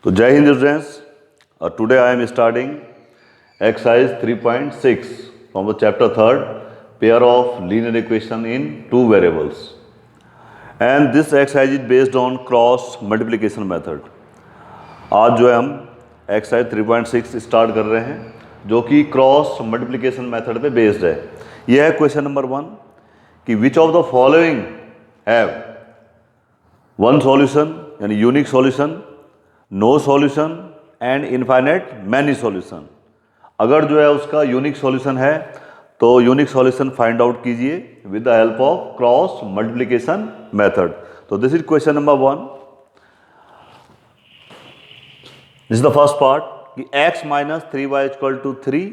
तो जय Hind students, today I am starting exercise 3.6 from the chapter 3 pair of linear equation in two variables and this exercise is based on cross multiplication method. आज जो है हम exercise 3.6 start कर रहे हैं जो कि क्रॉस मल्टीप्लिकेशन मेथड पे बेस्ड है। यह है क्वेश्चन नंबर 1 कि which of the following have one solution यानी unique solution, no solution and infinite many solution. अगर जो है उसका यूनिक सॉल्यूशन है तो यूनिक सॉल्यूशन फाइंड आउट कीजिए with the help of cross multiplication method. तो this is question number 1। This is the first part कि x minus 3y equal to 3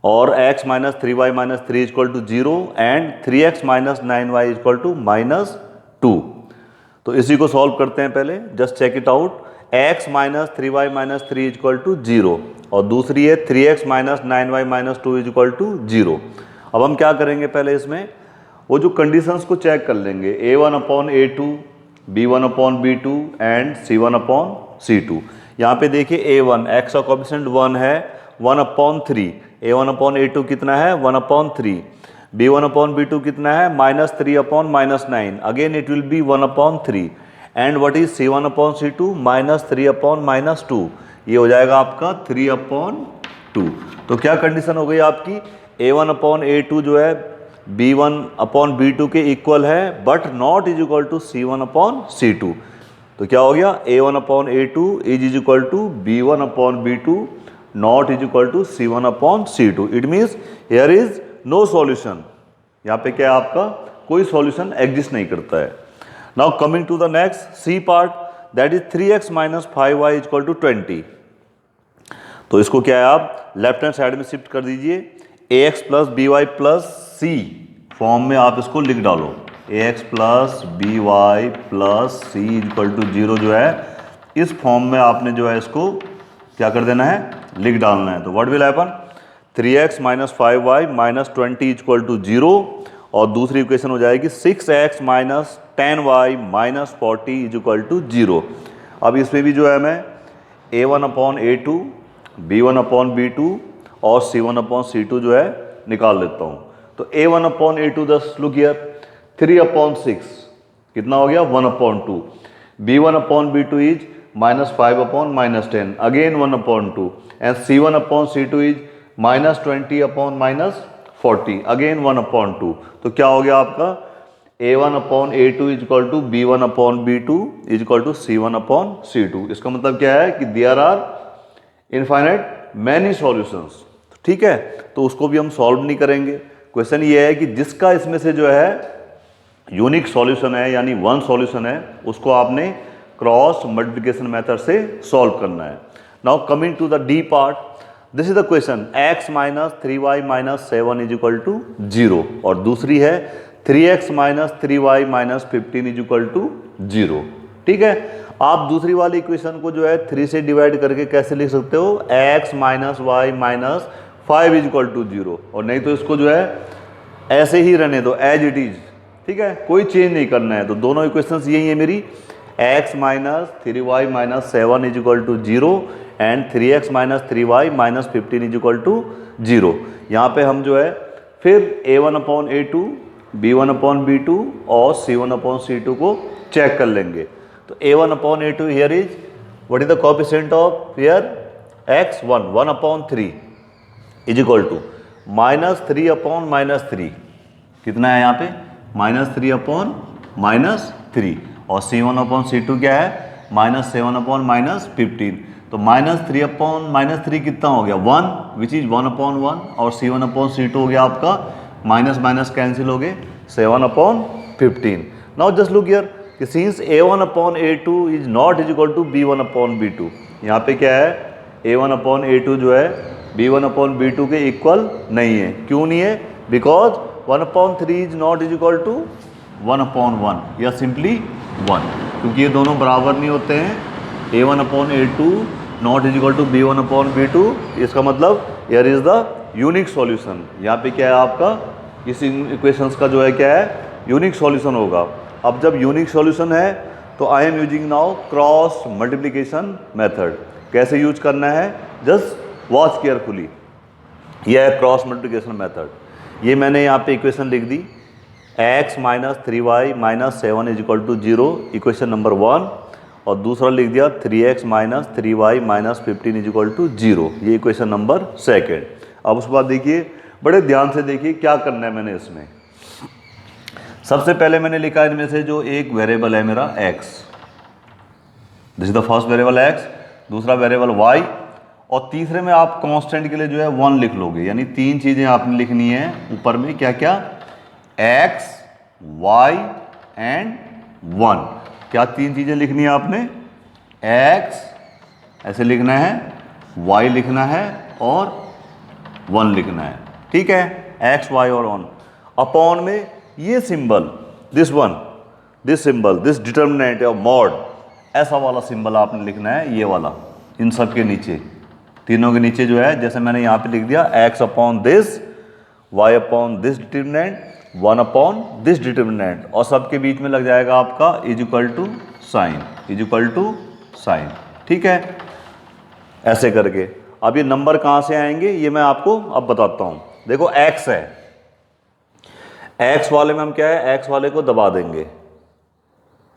और x minus 3y minus 3 equal to 0 and 3x minus 9y equal to -2। तो इसी को solve करते हैं पहले, just check it out. x minus 3y minus 3 equal to 0 और दूसरी है 3x minus 9y minus 2 equal to 0। अब हम क्या करेंगे, पहले इसमें वो जो कंडीशंस को चेक कर लेंगे, a1 upon a2, b1 upon b2 and c1 upon c2। यहाँ पे देखिए a1 x का कोएफिशिएंट 1 है 1 अपॉन 3, a1 अपॉन a2 कितना है 1 अपॉन 3, b1 अपॉन b2 कितना है -3 upon -9, again it will be 1 upon 3 and what is c1 upon c2 -3 upon -2, ये हो जाएगा आपका 3 अपॉन 2। तो क्या कंडीशन हो गई आपकी, a1 अपॉन a2 जो है b1 अपॉन b2 के इक्वल है but not is equal to c1 upon c2। तो क्या हो गया, a1 upon a2 is equal to b1 upon b2 not is equal to c1 upon c2। It means here is no solution. यहाँ पे क्या है आपका कोई सॉल्यूशन एग्जिस्ट नहीं करता है। Now coming to the next C part, that is 3x minus 5y equal to 20। तो इसको क्या है आप लेफ्ट हैंड साइड में शिफ्ट कर दीजिए, ax plus B Y plus C form में आप इसको लिख डालो। ax plus B Y plus C equal to 0 जो है इस फॉर्म में आपने जो है इसको क्या कर देना है, लिख डालना है। तो what will happen, 3x minus 5y minus 20 equal to 0 और दूसरी इक्वेशन हो जाएगी 6x minus 10y minus 40 is equal to 0। अब इसमें भी जो है मैं a1 upon a2, b1 upon b2 और c1 अपॉन c2 जो है निकाल लेता हूँ। तो a1 अपॉन a2 दस लुक हियर 3 अपॉन 6 कितना हो गया 1 upon 2, b1 upon b2 is -5 upon -10 again 1 upon 2 and c1 upon c2 is -20 upon -40 again 1 upon 2। तो क्या हो गया आपका a1 upon a2 is equal to b1 upon b2 is equal to c1 upon c2। इसका मतलब क्या है कि there are infinite many solutions. ठीक है, तो उसको भी हम सॉल्व नहीं करेंगे। क्वेश्चन ये है कि जिसका इसमें से जो है यूनिक सॉल्यूशन है यानी वन सॉल्यूशन है उसको आपने क्रॉस मल्टीप्लिकेशन मेथड से सॉल्व करना है। Now coming to the D part, this is the question x minus 3y minus 7 is equal to 0 और दूसरी है 3x minus 3y minus 15 is equal to 0। ठीक है, आप दूसरी वाली इक्वेशन को जो है 3 से डिवाइड करके कैसे लिख सकते हो, x minus y minus 5 is equal to 0, और नहीं तो इसको जो है ऐसे ही रहने दो एज इट इज। ठीक है, कोई चेंज नहीं करना है। तो दोनों इक्वेशंस यही है मेरी, x minus 3y minus 7 is equal to 0 and 3x minus 3y minus 15 is equal to 0। यहाँ पे हम जो है फिर a1 upon a2, b1 upon b2 और c1 अपॉन c2 को चेक कर लेंगे। तो a1 upon a2 here is what is the coefficient of here x1 1 upon 3 is equal to -3 upon -3 कितना है यहाँ पे -3 अपॉन -3 और c1 अपॉन c2 क्या है -7 अपॉन -15। तो -3 अपॉन -3 कितना हो गया 1 विच इज 1 अपॉन 1 और c1 अपॉन c2 हो गया आपका माइनस माइनस कैंसिल हो गए 7 upon 15। Now just look here कि since a1 upon a2 is not is equal to b1 upon b2, यहाँ पे क्या है a1 अपॉन a2 जो है b1 अपॉन b2 के इक्वल नहीं है। क्यों नहीं है, because 1 upon 3 is not is equal to 1 upon 1 या सिंपली 1, क्योंकि ये दोनों बराबर नहीं होते हैं। a1 upon a2 not is equal to b1 upon b2, इसका मतलब here is the unique solution. यहाँ पे क्या है आपका इस इक्वेशंस का जो है क्या है यूनिक सॉल्यूशन होगा। अब जब यूनिक सॉल्यूशन है तो I am using now cross multiplication method. कैसे यूज करना है, जस्ट वॉच केयरफुली। यह है क्रॉस मल्टीप्लिकेशन मेथड। ये मैंने यहाँ पे इक्वेशन लिख दी, x minus 3y minus 7 is equal to 0, equation number 1। और दूसरा लिख दिया 3x minus 3y minus 15 is equal to 0, ये इक्वेशन नंबर 2। अब उसके बाद देखिए, बड़े ध्यान से देखिए क्या करना है मैंने इसमें। सबसे पहले मैंने लिखा इनमें से जो एक वेरिएबल है मेरा x, this is the first variable x, दूसरा वेरिएबल y, और तीसरे में आप कांस्टेंट के लिए जो है 1 लिख लोगे। यानी 3 चीज़ें आपने लिखनी है ऊपर में, क्या क्या, x, y एंड 1। क्या 3 चीज़ें लिखनी है आपने, x ऐसे लिखना है, y लिखना है और 1 लिखना है। ठीक है, x, y और 1 अपॉन में ये symbol, this one, this symbol, this determinant of mod, ऐसा वाला सिंबल आपने लिखना है, ये वाला, इन सब के नीचे, तीनों के नीचे जो है, जैसे मैंने यहाँ पे लिख दिया x upon this, y upon this determinant, 1 upon this determinant, और सबके बीच में लग जाएगा आपका is equal to sign, is equal to sign. ठीक है, ऐसे करके। अब ये नंबर कहाँ से आएंगे ये मैं आपको अब बताता हूँ। देखो x है, x वाले में हम क्या है, x वाले को दबा देंगे,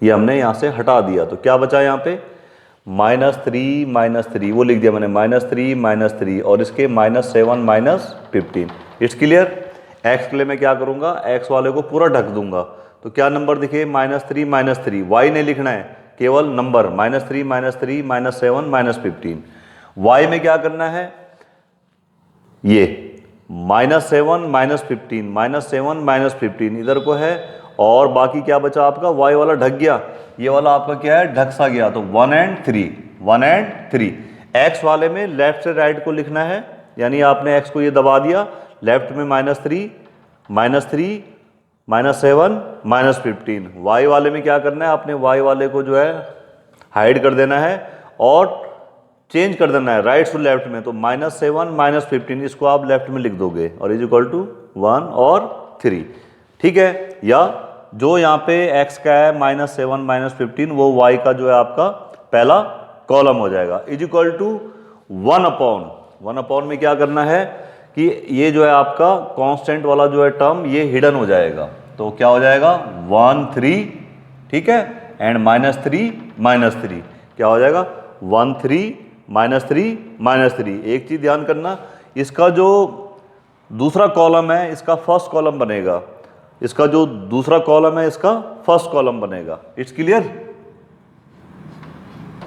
ये हमने यहाँ से हटा दिया, तो क्या बचा यहाँ पे, -3 वो लिख दिया मैंने, -3 -3, और इसके -7 -15। It's clear. x के लिए मैं क्या करूँगा, x वाले को पूरा ढक दूंगा, तो क्या नंबर दिखे, -3 -3, y नहीं लिखना है, केवल नंबर, -3 -3 -7 -15। y में क्या करना है, ये -7 -15, -7 -15 इधर को है, और बाकी क्या बचा आपका, y वाला ढक गया, ये वाला आपका क्या है, ढक सा गया, तो 1 and 3। x वाले में लेफ्ट से राइट को लिखना है, यानी आपने x को ये दबा दिया, लेफ्ट में -3 -7 -15। y वाले में क्या करना है, आपने y वाले को जो है हाइड कर देना है और चेंज कर देना है राइट टू लेफ्ट में, तो -7 -15 इसको आप लेफ्ट में लिख दोगे, और इज इक्वल टू 1 और 3। ठीक है, या जो यहाँ पे x का है -7 -15, वो y का जो है आपका पहला कॉलम हो जाएगा, इज इक्वल टू 1 अपॉन में क्या करना है कि ये जो है आपका कांस्टेंट वाला जो है टर्म, ये हिडन हो जाएगा, तो क्या हो जाएगा 1 3, ठीक है, एंड -3 क्या हो जाएगा 1 3 -3। एक चीज ध्यान करना, इसका जो दूसरा कॉलम है इसका फर्स्ट कॉलम बनेगा, इसका जो दूसरा कॉलम है इसका फर्स्ट कॉलम बनेगा। It's clear.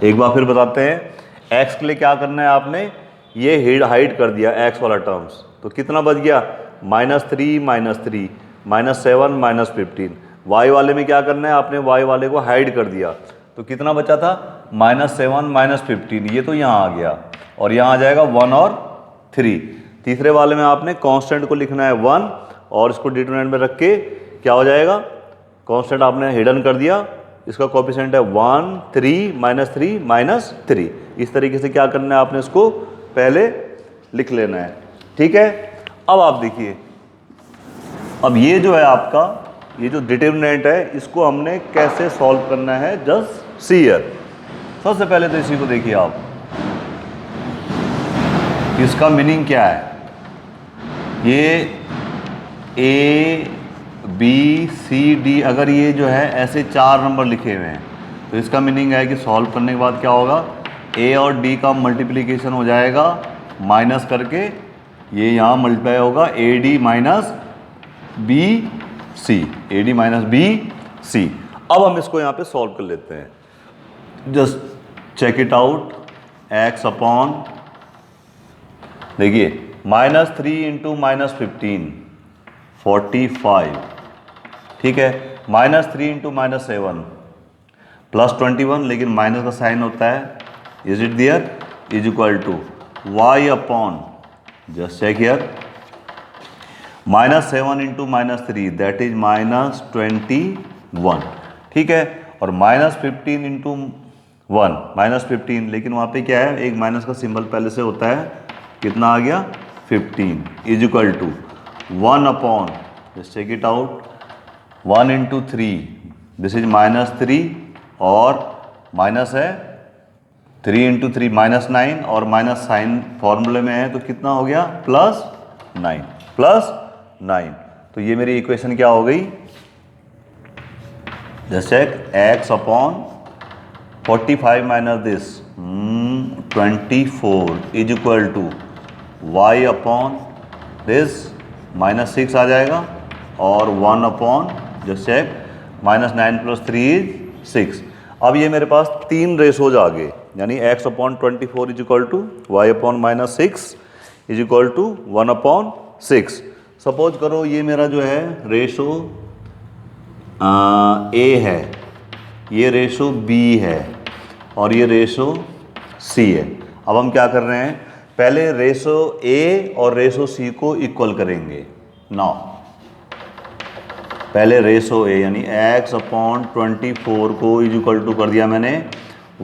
एक बार फिर बताते हैं, x के लिए क्या करना है, आपने ये हाइड कर दिया x वाला टर्म्स, तो कितना बच गया, -3 -7 -15। y वाले में क्या करना है, आपने y वाले को हाइड कर दिया, तो कितना बचा था, -7 -15, ये तो यहाँ आ गया, और यहाँ आ जाएगा 1 और 3। तीसरे वाले में आपने कांस्टेंट को लिखना है 1, और इसको डिटरमिनेंट में रख के क्या हो जाएगा, कांस्टेंट आपने हिडन कर दिया, इसका कोएफिशिएंट है 1 3 -3 इस तरीके से क्या करना है, आपने इसको पहले लिख लेना है। ठीक है, अब आप देखिए, अब ये जो है आपका, ये जो डिटरमिनेंट है, इसको हमने कैसे सॉल्व करना है, जस्ट सी हियर। सबसे पहले तो इसी को देखिए आप, इसका मीनिंग क्या है, ये ABCD, अगर ये जो है ऐसे 4 नंबर लिखे हुए हैं, तो इसका मीनिंग है कि सॉल्व करने के बाद क्या होगा, A और D का मल्टीप्लिकेशन हो जाएगा, माइनस करके ये यहाँ मल्टीप्लाई होगा AD माइनस BC। अब हम इसको यहाँ पे सॉल्व कर लेते हैं, just check it out. x upon, देखिए -3 × -15 45, ठीक है, -3 × -7 +21, लेकिन माइनस का साइन होता है, is it there, is equal to y upon, just check here, -7 × -3 that is -21, ठीक है, और -15 × 1 -15, लेकिन वहाँ पे क्या है, एक माइनस का सिंबल पहले से होता है, कितना आ गया 15, is equal to 1 upon, just check it out, 1 × 3 this is -3, और माइनस है 3 इंटू 3 -9 और माइनस साइन फॉर्मूले में है तो कितना हो गया +9 तो ये मेरी इक्वेशन क्या हो गई, जैसे x upon 45 minus this 24 is equal to y upon this -6 आ जाएगा और 1 अपॉन जैसे -9 + 3 इज 6। अब ये मेरे पास 3 रेशोज आ गए, यानी x upon 24 is equal to y upon -6 is equal to 1 upon 6। Suppose करो ये मेरा जो है रेशो A है, ये रेशो B है और ये रेशो C है। अब हम क्या कर रहे हैं, पहले रेशो A और रेशो C को इक्वल करेंगे। नाउ पहले रेशो A यानी x अपॉन 24 को इज इक्वल टू कर दिया मैंने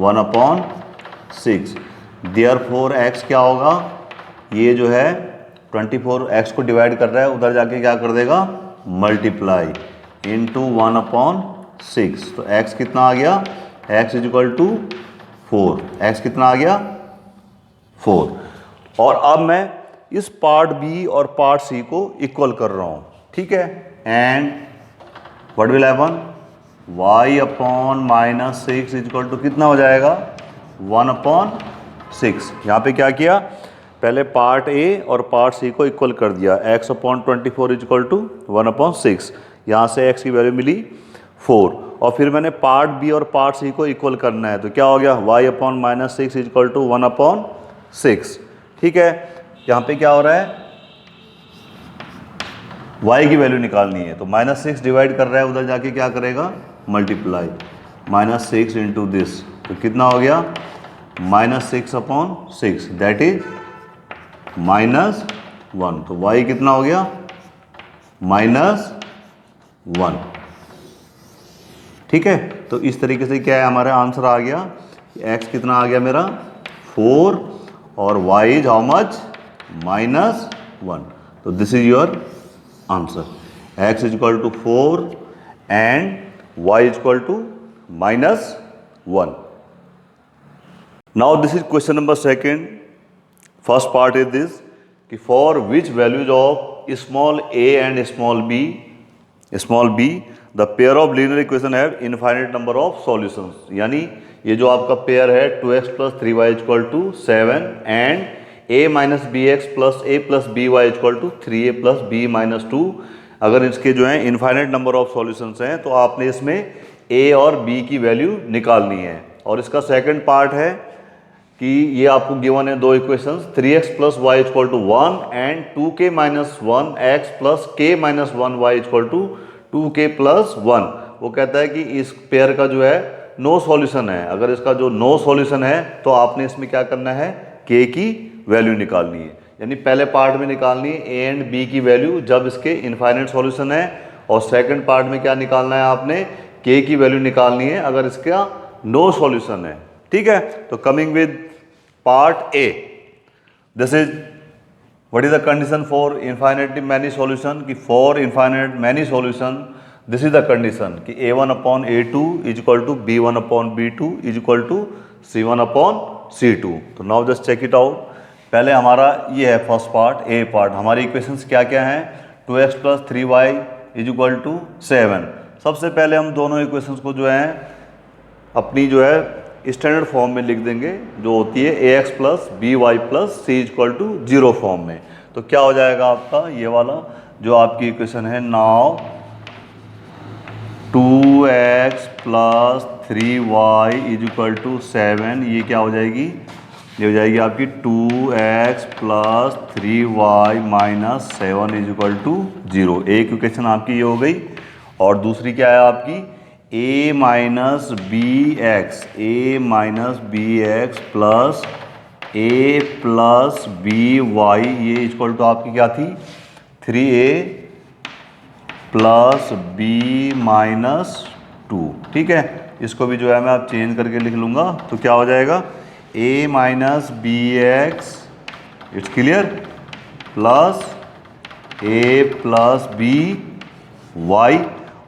1 अपॉन 6। देयरफॉर x क्या होगा, ये जो है 24 x को डिवाइड कर रहा है, उधर जाके क्या कर देगा मल्टीप्लाई इंटू 1 अपॉन 6। तो x कितना आ गया, x is equal to 4। x कितना आ गया 4। और अब मैं इस पार्ट B और पार्ट C को इक्वल कर रहा हूँ, ठीक है। And what will happen, y upon -6 is equal to कितना हो जाएगा 1 अपॉन 6। यहाँ पे क्या किया, पहले पार्ट A और पार्ट C को इक्वल कर दिया, x upon 24 is equal to 1 upon 6। यहाँ से x की वैल्यू मिली 4 और फिर मैंने पार्ट B और पार्ट C को इक्वल करना है तो क्या हो गया y upon -6 is equal to 1 upon 6, ठीक है। यहाँ पे क्या हो रहा है, y की वैल्यू निकालनी है तो -6 डिवाइड कर रहा है, उधर जाके क्या करेगा मल्टीप्लाई -6 इंटू दिस, तो कितना हो गया -6 अपॉन 6 दैट इज -1। तो y कितना हो गया -1, ठीक है। तो इस तरीके से क्या है हमारा आंसर आ गया, x कितना आ गया मेरा 4 और y इज हाउ मच -1। तो this is your answer, x is equal to 4 and y is equal to -1। Now this is question number second. First part is this कि for which values of small a and small b the pair of linear equation have infinite number of solutions. यानी ये जो आपका pair है 2x + 3y = 7 and a - bx + a + by = 3a + b - 2, अगर इसके जो है इनफाइनाइट नंबर ऑफ सॉल्यूशंस हैं तो आपने इसमें a और b की वैल्यू निकालनी है। और इसका सेकंड पार्ट है कि ये आपको गिवन है दो equations 3x + y = 1 and 2k - 1x + k - 1y = 2k + 1। वो कहता है कि इस पेयर का जो है नो सॉल्यूशन है, अगर इसका जो नो सॉल्यूशन है तो आपने इसमें क्या करना है k की वैल्यू निकालनी है। यानी पहले पार्ट में निकालनी है a एंड b की वैल्यू जब इसके इनफाइनाइट सॉल्यूशन है, और सेकंड पार्ट में क्या निकालना है आपने k की वैल्यू निकालनी है अगर इसका नो सॉल्यूशन है, ठीक है। तो coming with part A, this is what is the condition for infinitely many solution, कि for infinite many solution this is the condition कि a1 upon a2 is equal to b1 upon b2 is equal to c1 upon c2। तो now just check it out. पहले हमारा ये है first part A part, हमारी equations क्या क्या हैं 2x + 3y = 7। सबसे पहले हम दोनों इक्वेशंस को जो है अपनी जो है स्टैंडर्ड फॉर्म में लिख देंगे, जो होती है ax + by + c = 0 फॉर्म में। तो क्या हो जाएगा आपका ये वाला जो आपकी इक्वेशन है, नाउ 2x + 3y = 7, ये क्या हो जाएगी, ये हो जाएगी आपकी 2x + 3y - 7 = 0। एक इक्वेशन आपकी ये हो गई। और दूसरी क्या है आपकी a - bx plus a + by, ये इक्वल टू आपकी क्या थी 3a + b - 2, ठीक है। इसको भी जो है मैं आप चेंज करके लिख लूँगा तो क्या हो जाएगा a - bx, it's clear, plus a + by,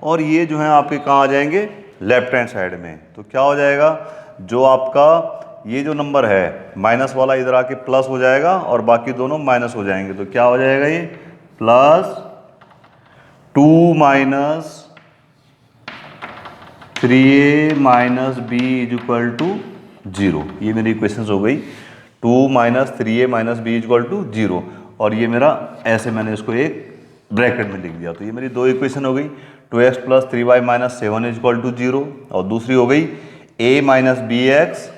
और ये जो है आपके कहाँ आ जाएंगे लेफ्ट हैंड साइड में। तो क्या हो जाएगा, जो आपका ये जो नंबर है माइनस वाला इधर आके प्लस हो जाएगा और बाकी दोनों माइनस हो जाएंगे। तो क्या हो जाएगा, ये plus 2 minus 3a minus B is equal to 0। ये मेरी इक्वेशन हो गई, 2 minus 3a minus B is equal to 0। और ये मेरा ऐसे मैंने इसको एक ब्रैकेट में लिख दिया। तो ये मेरी दो इक्वेशन हो गई, 2x plus 3y minus 7 is equal to 0, और दूसरी हो गई a minus b x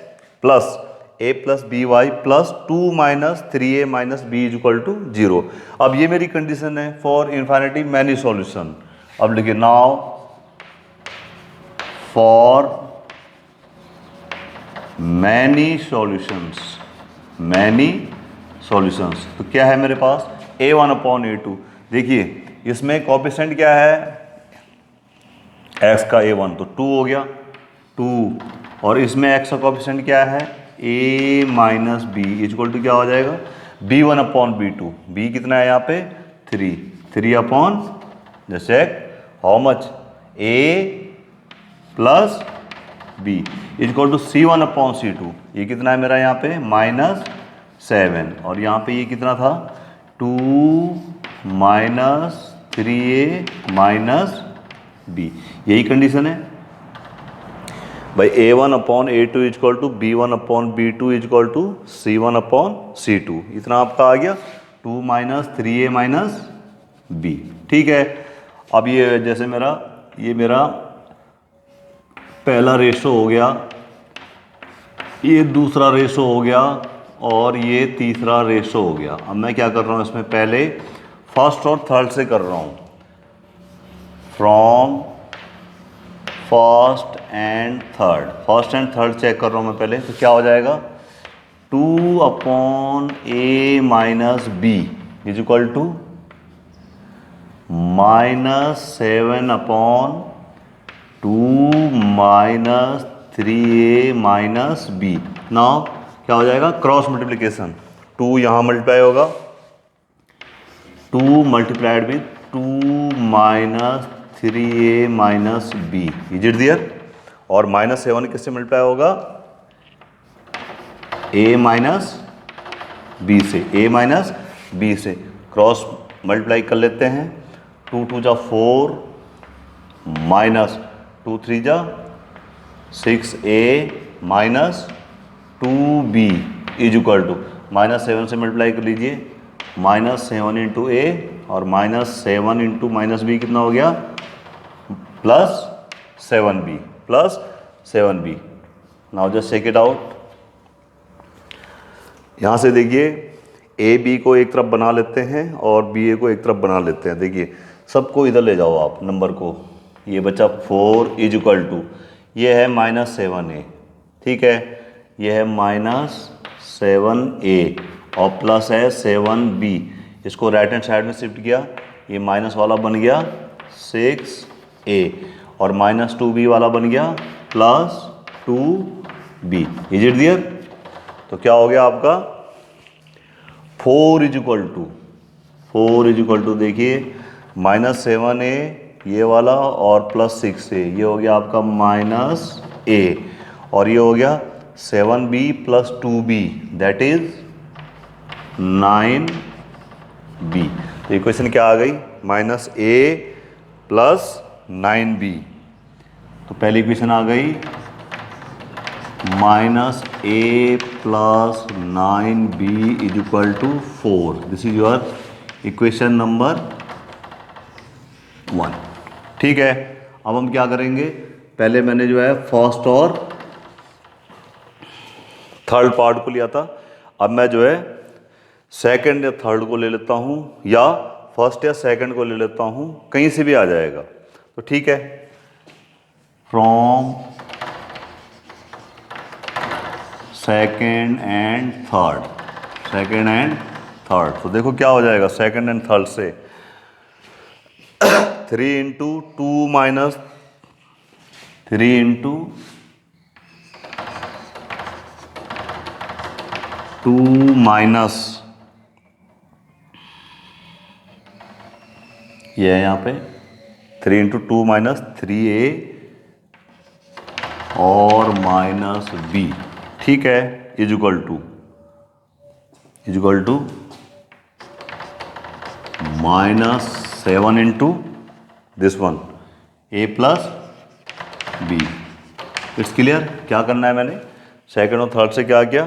plus a plus B Y plus 2 minus 3a minus B is equal to 0। अब ये मेरी कंडीशन है फॉर इन्फिनिटी मैनी सॉल्यूशन। अब लिखिए नाउ फॉर मैनी सॉल्यूशंस, तो क्या है मेरे पास a1 अपॉन a2। देखिए इसमें कोएफिशिएंट क्या है x का a1, तो 2 हो गया 2, और इसमें x का कोएफिशिएंट क्या है a minus b equal to क्या हो जाएगा b1 अपॉन b2। b कितना है यहाँ पे 3 अपॉन जैसे how much a plus b equal to c1 upon c2। ये कितना है मेरा यहाँ पे -7, और यहाँ पे ये कितना था 2 माइनस 3a माइनस बी। यही कंडीशन है भाई, a1 upon a2 equal to b1 upon b2 equal to c1 upon c2। इतना आपका आ गया 2 माइनस 3a माइनस बी। ठीक है, अब ये जैसे ये मेरा पहला रेशो हो गया, ये दूसरा रेशो हो गया, और ये तीसरा रेशो हो गया। अब मैं क्या कर रहा हूँ इसमें पहले फर्स्ट और थर्ड से कर रहा हूँ, from first and third check कर रहा हूँ मैं पहले। तो क्या हो जाएगा 2 upon a minus B is equal to -7 upon 2 minus 3a minus b. Now क्या हो जाएगा क्रॉस मल्टीप्लिकेशन, 2 यहाँ मल्टीप्लाई होगा, 2 multiplied with 2 minus 3a minus B is it there, और -7 किससे मल्टीप्लाई होगा a माइनस बी से क्रॉस मल्टीप्लाई कर लेते हैं। 2 2 जा 4 माइनस 2 3 जा 6a minus 2b is equal to -7 से मल्टीप्लाई कर लीजिए, -7 इंटू ए और -7 इंटू माइनस बी कितना हो गया +7b। Now just check it out. यहाँ से देखिए ए बी को एक तरफ बना लेते हैं और बी ए को एक तरफ बना लेते हैं। देखिए सबको इधर ले जाओ आप नंबर को, ये बचा 4 इज इक्वल टू, ये है -7a, ठीक है, ये है -7a और प्लस है 7b। इसको राइट हैंड साइड में शिफ्ट किया, ये माइनस वाला बन गया 6a और -2b वाला बन गया +2b। इज इट दियर? तो क्या हो गया आपका 4 इज इक्वल टू देखिए -7a ये वाला और +6a, ये हो गया आपका -a और ये हो गया 7b + 2b that is 9b। तो इक्वेशन क्या आ गई -a + 9b। तो पहली इक्वेशन आ गई -a + 9b is equal to 4। This is your equation number 1। ठीक है, अब हम क्या करेंगे, पहले मैंने जो है फर्स्ट और थर्ड पार्ट को लिया था, अब मैं जो है सेकंड या थर्ड को ले लेता हूँ या फर्स्ट या सेकंड को ले लेता हूँ, कहीं से भी आ जाएगा। तो ठीक है, फ्रॉम सेकंड एंड थर्ड। तो देखो क्या हो जाएगा सेकंड एंड थर्ड से 3 इंटू 2 माइनस 3 इंटू 2 माइनस, ये है यहाँ पे 3 इंटू 2 माइनस 3a और माइनस बी, ठीक है, is equal to -7 into this one a plus b. It's clear. क्या करना है मैंने सेकंड और थर्ड से क्या किया,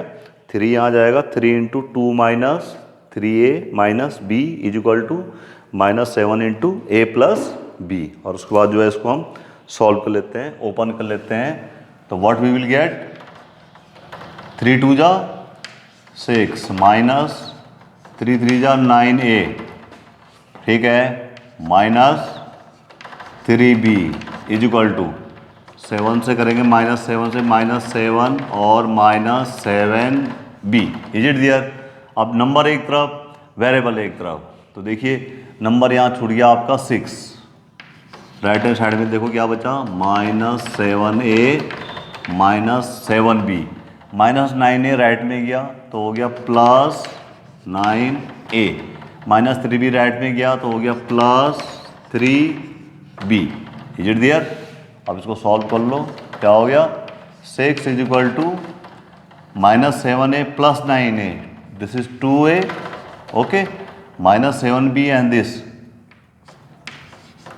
3 यहाँ जाएगा, 3 into 2 minus 3a minus B is equal to -7 into a plus b. और उसके बाद जो है इसको हम सॉल्व कर लेते हैं, ओपन कर लेते हैं। तो व्हाट वी विल गेट, 3 2 जा 6 माइनस 3 3 जा 9a, ठीक है, minus 3b is equal to 7 से करेंगे -7 से -7 और -7b। Is it there. अब नंबर एक तरफ, वेरिएबल एक तरफ। तो देखिए नंबर यहाँ छूट गया आपका 6, राइट हैंड साइड में देखो क्या बचा, -7a -7b, -9a राइट में गया तो हो गया +9a, -3b राइट में गया तो हो गया +3b। Is it there. अब इसको सॉल्व कर लो, क्या हो गया, 6 is equal to -7a plus 9a, this is 2a, okay, -7b and this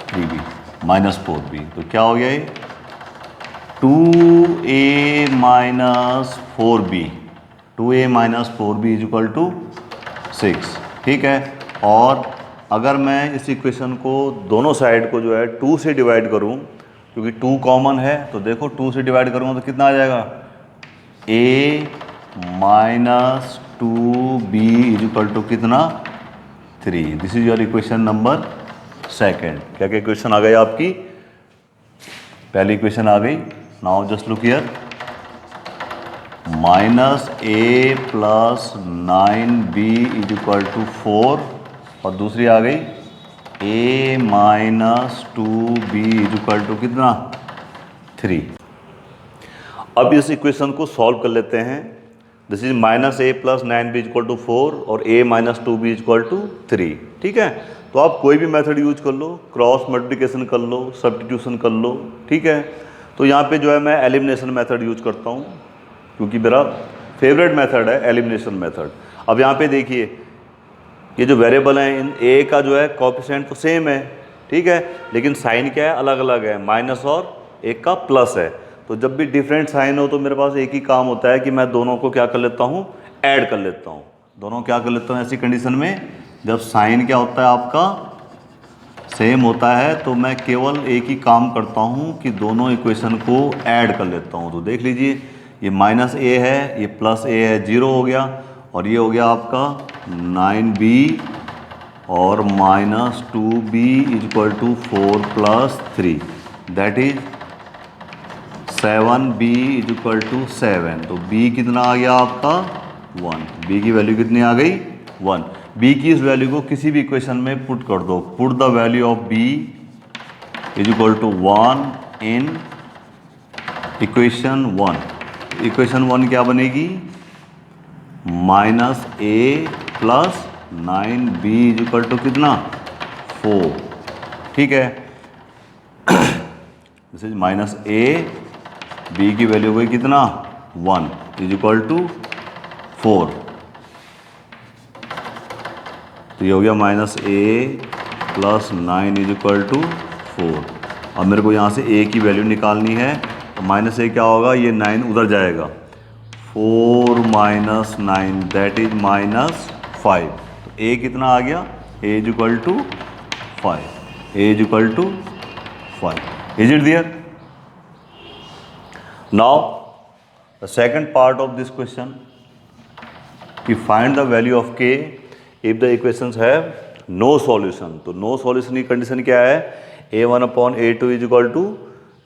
3b -4b। तो क्या हो गया ये, 2a minus 4b, 2a minus 4b is equal to 6, ठीक है। और अगर मैं इस इक्वेशन को दोनों साइड को जो है 2 से डिवाइड करूं, क्योंकि 2 कॉमन है, तो देखो 2 से डिवाइड करूंगा तो कितना आ जाएगा, a minus 2b is equal to कितना, 3। This is your equation number second. क्या क्या इक्वेशन आ गई आपकी, पहली इक्वेशन आ गई, now just look here, -a plus 9b is equal to 4, और दूसरी आ गई a minus 2b is equal to कितना, 3। अब इस इक्वेशन को सॉल्व कर लेते हैं। This is -a plus 9b is equal to 4 और a minus 2b is equal to 3, ठीक है। तो आप कोई भी मेथड यूज कर लो, क्रॉस मल्टीप्लिकेशन कर लो, सब्स्टिट्यूशन कर लो, ठीक है। तो यहाँ पे जो है मैं एलिमिनेशन मेथड यूज करता हूँ, क्योंकि मेरा फेवरेट मेथड है एलिमिनेशन मेथड। अब यहाँ पे देखिए ये जो वेरिएबल हैं, इन ए का जो है कोएफिशिएंट तो सेम है, ठीक है, लेकिन साइन क्या है, अलग अलग है, माइनस और एक का प्लस है। तो जब भी डिफरेंट साइन हो तो मेरे पास एक ही काम होता है कि मैं दोनों को क्या कर लेता हूँ, ऐड कर लेता हूँ। दोनों क्या कर लेता हूँ ऐसी कंडीशन में, जब साइन क्या होता है आपका सेम होता है, तो मैं केवल एक ही काम करता हूँ कि दोनों इक्वेशन को ऐड कर लेता हूँ। तो देख लीजिए ये -a है, ये +a है, 0 हो गया, और ये हो गया आपका 9b और -2b is equal to 4 + 3, that is 7b is equal to 7। तो b कितना आ गया आपका 1, b की वैल्यू कितनी आ गई 1। b की इस वैल्यू को किसी भी इक्वेशन में पुट कर दो, put the value of b is equal to 1 in equation 1। Equation 1 क्या बनेगी, -a plus 9b is equal to कितना 4, ठीक है। दिस इज -a, b की वैल्यू हुई कितना 1 इज इक्वल टू 4। तो ये हो गया -a plus 9 is equal to 4। अब मेरे को यहाँ से a की वैल्यू निकालनी है, तो -a क्या होगा, ये 9 उधर जाएगा, 4 - 9 दैट इज -5। तो a कितना आ गया, a is equal to 5, a is equal to 5। Is it there. Now the second part of this question, कि find the value of k if the equations have no solution. तो no solution की condition क्या है, a1/a2 is equal to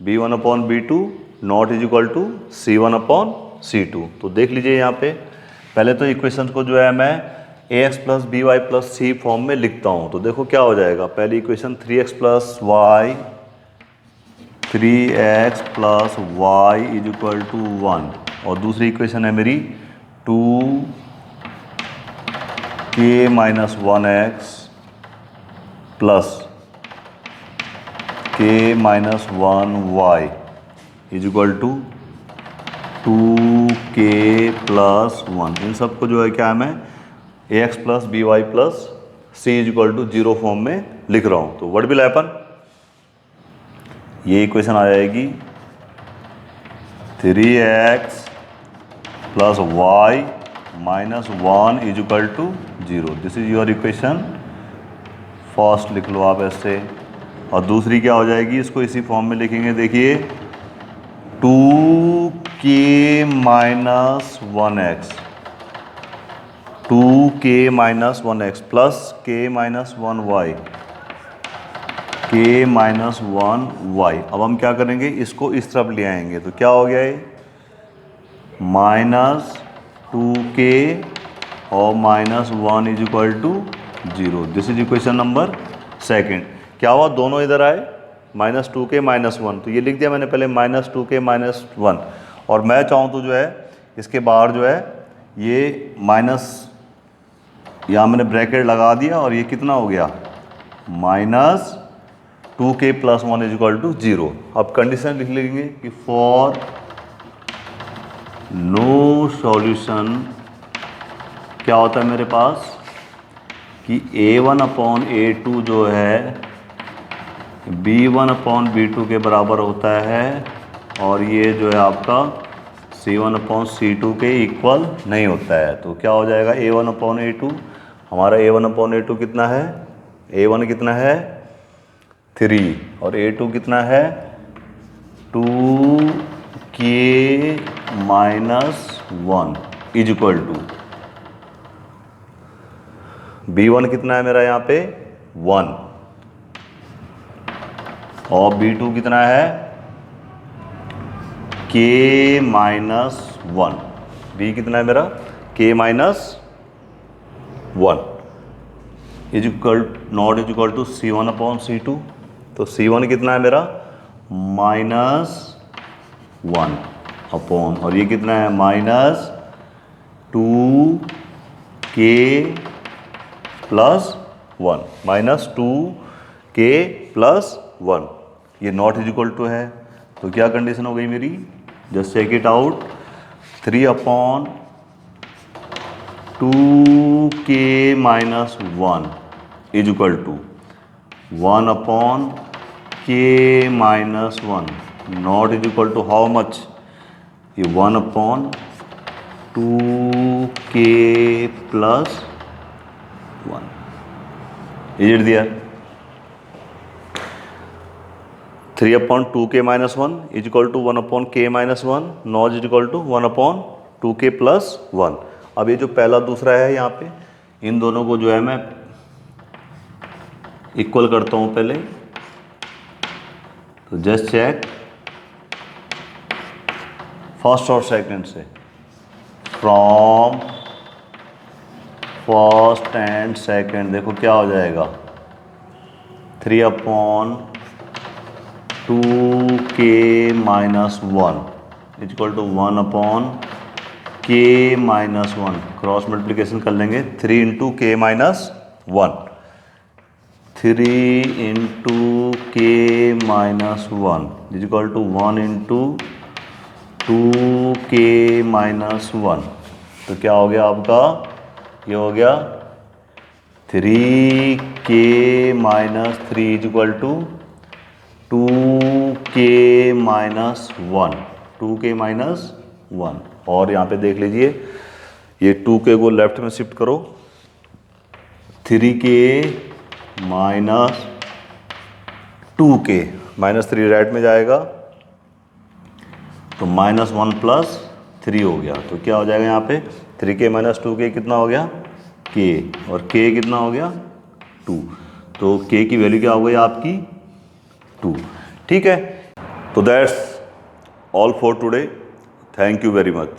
b1/b2 not is equal to c1/c2। तो देख लीजिए यहाँ पे, पहले तो इक्वेशन को जो है मैं ax plus B Y plus C form में लिखता हूँ। तो देखो क्या हो जाएगा, पहली equation 3x plus Y is equal to 1, और दूसरी इक्वेशन है मेरी 2k - 1x plus k - 1y is equal to 2k plus 1, इन सबको जो है क्या मैं ax plus B Y plus C is equal to 0 form में लिख रहा हूँ। तो व्हाट विल हैपन, ये इक्वेशन आ जाएगी 3x plus y minus 1 is equal to 0। This is your equation first, लिख लो आप ऐसे। और दूसरी क्या हो जाएगी, इसको इसी फॉर्म में लिखेंगे, देखिए 2k minus 1x, 2k minus 1x plus k minus 1y, k minus 1y। अब हम क्या करेंगे, इसको इस तरफ ले आएंगे तो क्या हो गया ये माइनस 2k और minus 1 is equal to 0। This is equation number second. क्या हुआ, दोनों इधर आए माइनस 2k माइनस 1, तो ये लिख दिया मैंने पहले माइनस 2k माइनस 1। और मैं चाहूँ तो जो है इसके बाहर जो है ये माइनस, यहाँ मैंने ब्रैकेट लगा दिया और ये कितना हो गया minus 2k plus 1 is equal to 0। अब कंडीशन लिख लेंगे कि फॉर नो सॉल्यूशन क्या होता है मेरे पास कि a1 अपॉन a2 जो है b1 अपॉन b2 के बराबर होता है, और ये जो है आपका c1 अपॉन c2 के इक्वल नहीं होता है। तो क्या हो जाएगा a1 अपॉन a2, हमारा a1 अपॉन a2 कितना है, a1 कितना है 3 और a2 कितना है 2k minus 1 is equal to b1 कितना है मेरा यहाँ पे 1 और b2 कितना है k माइनस 1, b कितना है मेरा k minus 1 is equal not is equal to c1 upon c2। तो c1 कितना है मेरा माइनस 1 अपॉन, और ये कितना है minus 2k plus 1, minus 2k plus 1, ये नॉट इज इक्वल टू है। तो क्या कंडीशन हो गई मेरी, just check it out, 3 upon 2k minus 1 is equal to 1 upon k minus 1 not is equal to how much, ये 1 upon 2k plus 1। Is it there 3 upon 2k minus 1 is equal to 1 upon k minus 1 not is equal to 1 upon 2k plus 1। अब ये जो पहला दूसरा है यहाँ पे, इन दोनों को जो है मैं इक्वल करता हूँ पहले। तो जस्ट चेक फर्स्ट और सेकंड से, फ्रॉम फर्स्ट एंड सेकंड देखो क्या हो जाएगा 3 upon 2k minus 1 is equal to 1 upon k minus 1, cross multiplication कर लेंगे 3 into k minus 1, 3 into k minus 1 is equal to 1 into 2k minus 1। तो क्या हो गया आपका, ये हो गया 3k minus 3 is equal to 2k minus 1, 2k minus 1। और यहाँ पे देख लीजिए ये 2k को लेफ्ट में शिफ्ट करो, 3k minus 2k minus 3 right में जाएगा तो माइनस 1 प्लस 3 हो गया। तो क्या हो जाएगा यहाँ पे 3k माइनस 2k कितना हो गया k, और k कितना हो गया 2। तो k की वैल्यू क्या हो गई आपकी 2। ठीक है, तो that's all for today, thank you very much.